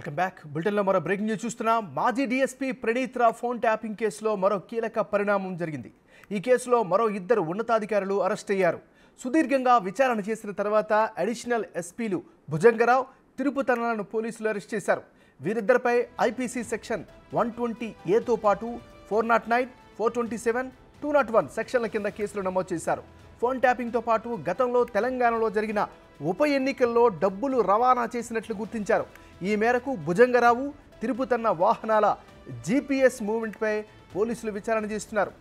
Welcome back. బులెటిన్లో మరో breaking news చూస్తున్నాం. మాజీ డీఎస్పీ ప్రణీత్ రావు ఫోన్ ట్యాపింగ్ కేసులో మరో కీలక పరిణామం జరిగింది. ఈ కేసులో మరో ఇద్దరు ఉన్నతాధికారులు అరెస్ట్ అయ్యారు. సుదీర్ఘంగా విచారణ చేసిన తర్వాత అడిషనల్ ఎస్పీలు భుజంగరావు, తిరుపతన్నలను పోలీసులు అరెస్ట్ చేశారు. వీరిద్దరిపై ఐపీసీ సెక్షన్ 120A పాటు 409, 427, 201 సెక్షన్ల కింద కేసులు నమోదు చేశారు. ఫోన్ ట్యాపింగ్తో పాటు గతంలో తెలంగాణలో జరిగిన ఉప ఎన్నికల్లో డబ్బులు రవాణా చేసినట్లు గుర్తించారు. ఈ మేరకు భుజంగరావు, తిరుపతన్న వాహనాల జీపీఎస్ మూవ్మెంట్పై పోలీసులు విచారణ చేస్తున్నారు.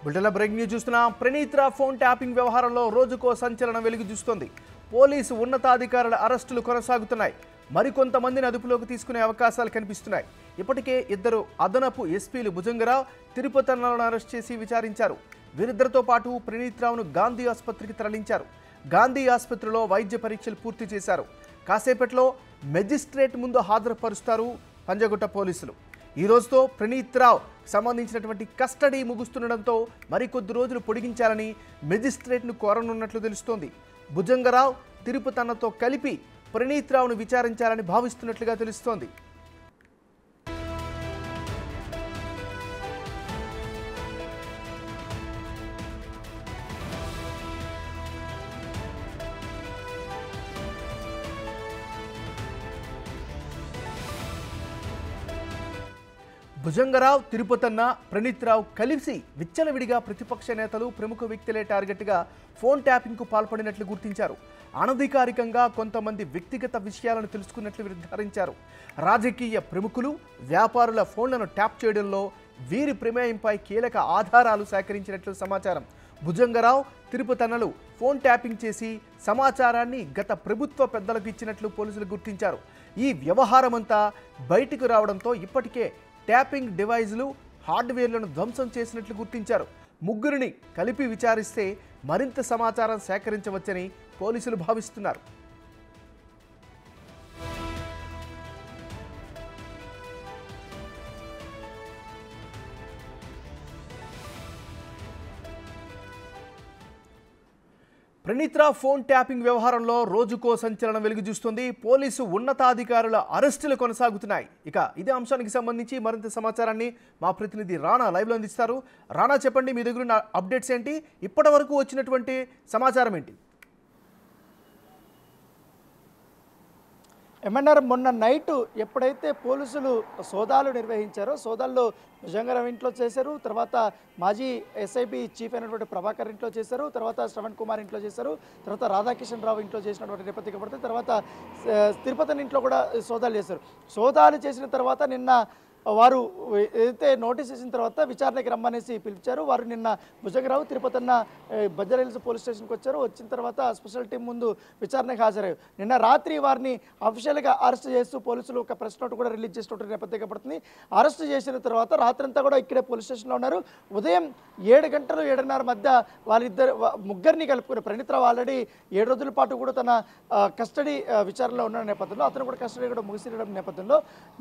బులెటిన్లో బ్రేకింగ్ న్యూస్ చూస్తున్నాం. ప్రణీత్ రావు ఫోన్ ట్యాపింగ్ వ్యవహారంలో రోజుకో సంచలనం వెలుగు చూస్తోంది. పోలీసు ఉన్నతాధికారుల అరెస్టులు కొనసాగుతున్నాయి. మరికొంతమందిని అదుపులోకి తీసుకునే అవకాశాలు కనిపిస్తున్నాయి. ఇప్పటికే ఇద్దరు అదనపు ఎస్పీలు భుజంగరావు, తిరుపతన్నలను అరెస్ట్ చేసి విచారించారు. వీరిద్దరితో పాటు ప్రణీత్ రావును గాంధీ ఆసుపత్రికి తరలించారు. గాంధీ ఆసుపత్రిలో వైద్య పరీక్షలు పూర్తి చేశారు. కాసేపట్లో మెజిస్ట్రేట్ ముందు హాజరుపరుస్తారు పంజగుట్ట పోలీసులు. ఈ రోజుతో ప్రణీత్ రావు సంబంధించినటువంటి కస్టడీ ముగుస్తుండటంతో మరికొద్ది రోజులు పొడిగించాలని మెజిస్ట్రేట్ను కోరనున్నట్లు తెలుస్తోంది. భుజంగరావు, తిరుపతన్నతో కలిపి ప్రణీత్ రావును విచారించాలని భావిస్తున్నట్లుగా తెలుస్తోంది. భుజంగరావు, తిరుపతన్న, ప్రణీత్ రావు కలిసి విచ్చలవిడిగా ప్రతిపక్ష నేతలు, ప్రముఖ వ్యక్తులే టార్గెట్గా ఫోన్ ట్యాపింగ్కు పాల్పడినట్లు గుర్తించారు. అనధికారికంగా కొంతమంది వ్యక్తిగత విషయాలను తెలుసుకున్నట్లు నిర్ధారించారు. రాజకీయ ప్రముఖులు, వ్యాపారుల ఫోన్లను ట్యాప్ చేయడంలో వీరి ప్రమేయంపై కీలక ఆధారాలు సేకరించినట్లు సమాచారం. భుజంగరావు, తిరుపతన్నలు ఫోన్ ట్యాపింగ్ చేసి సమాచారాన్ని గత ప్రభుత్వ పెద్దలకు ఇచ్చినట్లు పోలీసులు గుర్తించారు. ఈ వ్యవహారమంతా బయటకు రావడంతో ఇప్పటికే ట్యాపింగ్ డివైజులు, హార్డ్వేర్లను ధ్వంసం చేసినట్లు గుర్తించారు. ముగ్గురిని కలిపి విచారిస్తే మరింత సమాచారం సేకరించవచ్చని పోలీసులు భావిస్తున్నారు. ప్రణీత్ రావు ఫోన్ ట్యాపింగ్ వ్యవహారంలో రోజుకో సంచలనం వెలుగు చూస్తుంది. పోలీసు ఉన్నతాధికారుల అరెస్టులు కొనసాగుతున్నాయి. ఇక ఇదే అంశానికి సంబంధించి మరింత సమాచారాన్ని మా ప్రతినిధి రాణా లైవ్లో అందిస్తారు. రాణా, చెప్పండి, మీ దగ్గర ఉన్న అప్డేట్స్ ఏంటి? ఇప్పటి వరకు వచ్చినటువంటి సమాచారం ఏంటి? ఏమన్నారు, మొన్న నైట్ ఎప్పుడైతే పోలీసులు సోదాలు నిర్వహించారో సోదాల్లో భుజంగరావు ఇంట్లో చేశారు, తర్వాత మాజీ ఎస్ఐబి చీఫ్ అయినటువంటి ప్రభాకర్ ఇంట్లో చేశారు, తర్వాత శ్రవణ్ కుమార్ ఇంట్లో చేశారు, తర్వాత రాధాకిషన్ రావు ఇంట్లో చేసినటువంటి నేపథ్యం పడితే తర్వాత తిరుపతి ఇంట్లో కూడా సోదాలు చేశారు. సోదాలు చేసిన తర్వాత నిన్న వారు ఏదైతే నోటీస్ ఇచ్చిన తర్వాత విచారణకి రమ్మనేసి పిలిచారు. వారు నిన్న భుజంగరావు, తిరుపతన్న బంజారాహిల్స్ పోలీస్ స్టేషన్కి వచ్చారు. వచ్చిన తర్వాత స్పెషల్ టీం ముందు విచారణకు హాజరయ్యారు. నిన్న రాత్రి వారిని అఫీషియల్గా అరెస్ట్ చేస్తూ పోలీసులు ఒక ప్రెస్ నోట్ కూడా రిలీజ్ చేసినటువంటి నేపథ్యం పడుతుంది. అరెస్ట్ చేసిన తర్వాత రాత్రంతా కూడా ఇక్కడే పోలీస్ స్టేషన్లో ఉన్నారు. ఉదయం 7 గంటలు 7:30 మధ్య ముగ్గురిని కలుపుకుని ప్రణీత్ రావు ఆల్రెడీ 7 రోజుల పాటు కూడా తన కస్టడీ విచారణలో ఉన్న నేపథ్యంలో అతను కూడా కస్టడీ కూడా ముగిసిన నేపథ్యంలో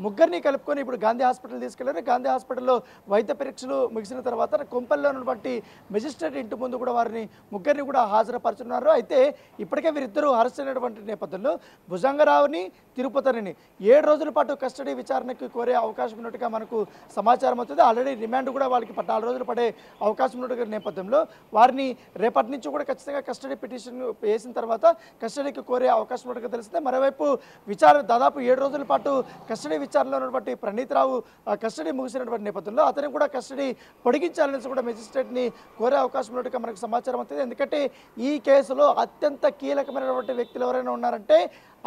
ముగ్గురిని కలుపుకొని ఇప్పుడు గాంధీ హాస్పిటల్ తీసుకెళ్లారు. గాంధీ హాస్పిటల్లో వైద్య పరీక్షలు ముగిసిన తర్వాత కొంపల్లో ఉన్నటువంటి మెజిస్ట్రేట్ ఇంటి ముందు కూడా వారిని ముగ్గురిని కూడా హాజరుపరుచున్నారు. అయితే ఇప్పటికే వీరిద్దరూ అరెస్ట్ అయినటువంటి నేపథ్యంలో భుజంగరావుని, తిరుపతిని 7 రోజుల పాటు కస్టడీ విచారణకు కోరే అవకాశం ఉన్నట్టుగా మనకు సమాచారం అవుతుంది. ఆల్రెడీ రిమాండ్ కూడా వాళ్ళకి 14 రోజులు పడే అవకాశం ఉన్నట్టుగా నేపథ్యంలో వారిని రేపటి నుంచి కూడా ఖచ్చితంగా కస్టడీ పిటిషన్ వేసిన తర్వాత కస్టడీకి కోరే అవకాశం ఉన్నట్టుగా తెలుస్తుంది. మరోవైపు విచారణ దాదాపు 7 రోజుల పాటు కస్టడీ విచారణలో ఉన్నటువంటి ప్రణీత్ రావు కస్టడీ ముగిసినటువంటి నేపథ్యంలో అతను కూడా కస్టడీ పొడిగించాలనేసి కూడా మెజిస్ట్రేట్ని కోరే అవకాశం ఉన్నట్టుగా మనకు సమాచారం అవుతుంది. ఎందుకంటే ఈ కేసులో అత్యంత కీలకమైనటువంటి వ్యక్తులు ఎవరైనా ఉన్నారంటే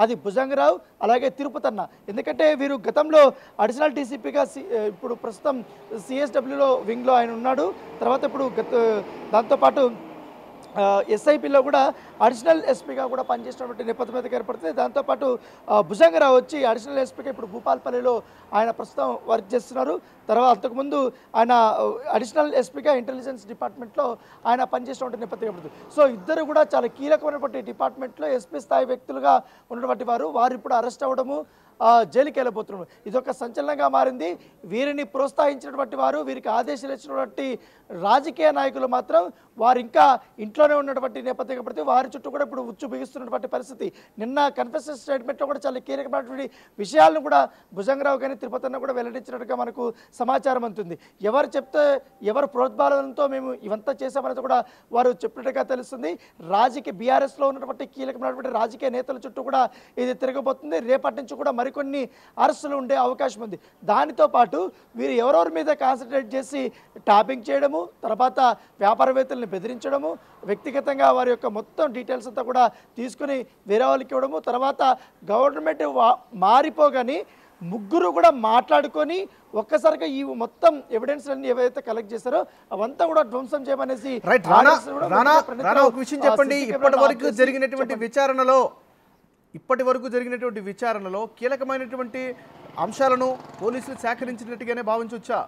అది భుజంగరావు, అలాగే తిరుపతన్న. ఎందుకంటే వీరు గతంలో అడిషనల్ డీసీపీగా ఇప్పుడు ప్రస్తుతం సిఎస్డబ్ల్యూలో వింగ్లో ఆయన ఉన్నాడు. తర్వాత ఇప్పుడు దాంతోపాటు ఎస్ఐపిలో కూడా అడిషనల్ ఎస్పీగా కూడా పనిచేసినటువంటి నేపథ్యం అయితే ఏర్పడుతుంది. దాంతోపాటు భుజంగరావు వచ్చి అడిషనల్ ఎస్పీగా ఇప్పుడు భూపాల్పల్లిలో ఆయన ప్రస్తుతం వర్క్ చేస్తున్నారు. తర్వాత అంతకుముందు ఆయన అడిషనల్ ఎస్పీగా ఇంటెలిజెన్స్ డిపార్ట్మెంట్లో ఆయన పనిచేసినటువంటి నేపథ్యం ఏర్పడుతుంది. సో ఇద్దరు కూడా చాలా కీలకమైనటువంటి డిపార్ట్మెంట్లో ఎస్పీ స్థాయి వ్యక్తులుగా ఉన్నటువంటి వారు ఇప్పుడు అరెస్ట్ అవ్వడము, జైలుకి వెళ్ళబోతున్నారు. ఇదొక సంచలనంగా మారింది. వీరిని ప్రోత్సహించినటువంటి వారు, వీరికి ఆదేశాలు ఇచ్చినటువంటి రాజకీయ నాయకులు మాత్రం వారు ఇంకా ఇంట్లోనే ఉన్నటువంటి నేపథ్యం కాబట్టి వారి చుట్టూ కూడా ఇప్పుడు ఉచ్చు బిగుస్తున్నటువంటి పరిస్థితి. నిన్న కన్ఫెషన్ స్టేట్మెంట్లో కూడా చాలా కీలకమైనటువంటి విషయాలను కూడా భుజంగరావు కానీ తిరుపతన్న కూడా వెల్లడించినట్టుగా మనకు సమాచారం అందుతుంది. ఎవరు చెప్తే ఎవరు ప్రోద్బలంతో మేము ఇవంతా చేసామనేది కూడా వారు చెప్పినట్టుగా తెలుస్తుంది. బీఆర్ఎస్లో ఉన్నటువంటి కీలకమైనటువంటి రాజకీయ నేతల చుట్టూ కూడా ఇది తిరగబోతుంది. రేపటి నుంచి కూడా మరికొన్ని అరెస్టులు ఉండే అవకాశం ఉంది. దానితో పాటు వీరు ఎవరెవరి మీద కాన్సన్ట్రేట్ చేసి టాపింగ్ చేయడము, తర్వాత వ్యాపారవేత్తల్ని బెదిరించడము, వ్యక్తిగతంగా వారి యొక్క మొత్తం డీటెయిల్స్ అంతా కూడా తీసుకుని వేరే వాళ్ళకి ఇవ్వడము, తర్వాత గవర్నమెంట్ మారిపోగానే ముగ్గురు కూడా మాట్లాడుకొని ఒక్కసారిగా ఈ మొత్తం ఎవిడెన్స్ అన్ని ఏవైతే కలెక్ట్ చేశారో అవంతా కూడా ధ్వంసం చేయమనేసి ఒక విషయం చెప్పండి. ఇప్పటి వరకు జరిగినటువంటి విచారణలో కీలకమైనటువంటి అంశాలను పోలీసులు సేకరించినట్టుగానే భావించవచ్చా?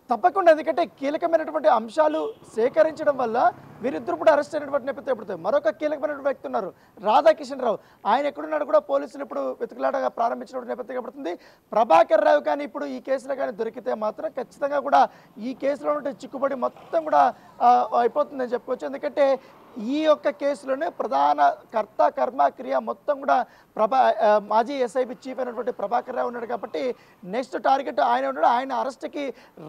తప్పకుండా. ఎందుకంటే కీలకమైనటువంటి అంశాలు సేకరించడం వల్ల వీరిద్దరు కూడా అరెస్ట్ అయినటువంటి నేపథ్యం ఏర్పడుతుంది. మరొక కీలకమైనటువంటి వ్యక్తి ఉన్నారు, రాధాకిషన్ రావు. ఆయన ఎక్కడున్నాడు కూడా పోలీసులు ఇప్పుడు వెతుకులాటగా ప్రారంభించినటువంటి నేపథ్యం ఏర్పడుతుంది. ప్రభాకర్ రావు కానీ ఇప్పుడు ఈ కేసులో కానీ దొరికితే మాత్రం ఖచ్చితంగా కూడా ఈ కేసులో ఉంటే చిక్కుబడి మొత్తం కూడా అయిపోతుందని చెప్పుకోవచ్చు. ఎందుకంటే ఈ యొక్క కేసులోనే ప్రధాన కర్త కర్మ క్రియ మొత్తం కూడా మాజీ ఎస్ఐబి చీఫ్ అయినటువంటి ప్రభాకర్ రావు ఉన్నాడు కాబట్టి నెక్స్ట్ టార్గెట్ ఆయన ఉన్నాడు. ఆయన అరెస్ట్కి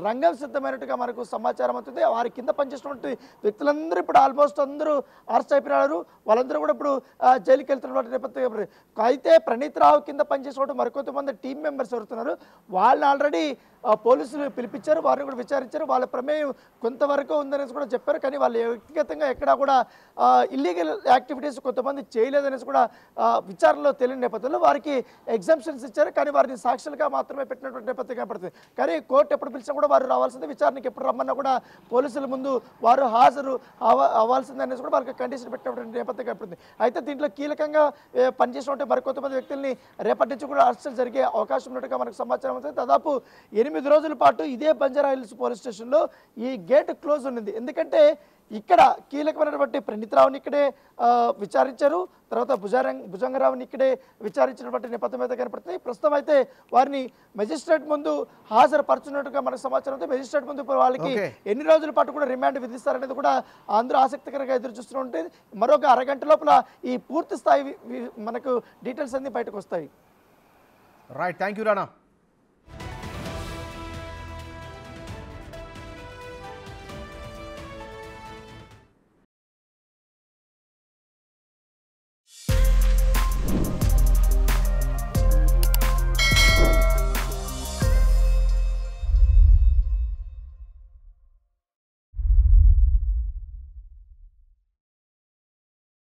రంగం సిద్ధమైనట్టుగా మనకు సమాచారం అవుతుంది. వారి కింద పనిచేసినటువంటి వ్యక్తులందరూ ఇప్పుడు ఆల్మోస్ట్ అందరూ అరెస్ట్ అయిపోయినారు. వాళ్ళందరూ కూడా ఇప్పుడు జైలుకి వెళ్తున్నటువంటి నేపథ్యం. అయితే ప్రణీత్ రావు కింద పనిచేసినటువంటి మరికొంతమంది టీం మెంబర్స్ ఎవరుతున్నారు వాళ్ళని ఆల్రెడీ పోలీసులు పిలిపించారు, వారిని కూడా విచారించారు. వాళ్ళ ప్రమేయం కొంతవరకు ఉందనేసి కూడా చెప్పారు. కానీ వాళ్ళు వ్యక్తిగతంగా ఎక్కడా కూడా ఇల్లీగల్ యాక్టివిటీస్ కొంతమంది చేయలేదనేసి కూడా విచారణలో తెలియని నేపథ్యంలో వారికి ఎగ్జామ్షన్స్ ఇచ్చారు. కానీ వారిని సాక్షులుగా మాత్రమే పెట్టినటువంటి నేపథ్యం కనపడుతుంది. కానీ కోర్టు ఎప్పుడు పిలిచినా కూడా వారు రావాల్సింది, విచారణకి ఎప్పుడు రమ్మన్నా కూడా పోలీసుల ముందు వారు హాజరు అవ్వాల్సింది అనేసి కూడా వాళ్ళకి కండిషన్ పెట్టినటువంటి నేపథ్యం కనపడుతుంది. అయితే దీంట్లో కీలకంగా పనిచేసినటువంటి మరికొంతమంది వ్యక్తుల్ని రేపటి నుంచి కూడా అరెస్టులు జరిగే అవకాశం ఉన్నట్టుగా మనకు సమాచారం అవుతుంది. దాదాపు 8 రోజుల పాటు ఇదే బంజారా హిల్స్ పోలీస్ స్టేషన్లో ఈ గేట్ క్లోజ్ ఉన్నది. ఎందుకంటే ఇక్కడ కీలకమైనటువంటి ప్రణీత్ రావుని ఇక్కడే విచారించారు, తర్వాత భుజంగరావుని ఇక్కడే విచారించినటువంటి నేపథ్యం అయితే కనపడుతుంది. ప్రస్తుతం అయితే వారిని మెజిస్ట్రేట్ ముందు హాజరుపరచున్నట్టుగా మనకు సమాచారం ఉంది. మెజిస్ట్రేట్ ముందు వాళ్ళకి ఎన్ని రోజుల పాటు కూడా రిమాండ్ విధిస్తారనేది కూడా అందరూ ఆసక్తికరంగా ఎదురు చూస్తూ ఉంటుంది. మరొక అరగంట లోపల ఈ పూర్తి స్థాయి మనకు డీటెయిల్స్ అన్ని బయటకు వస్తాయి. Right, thank you Rana.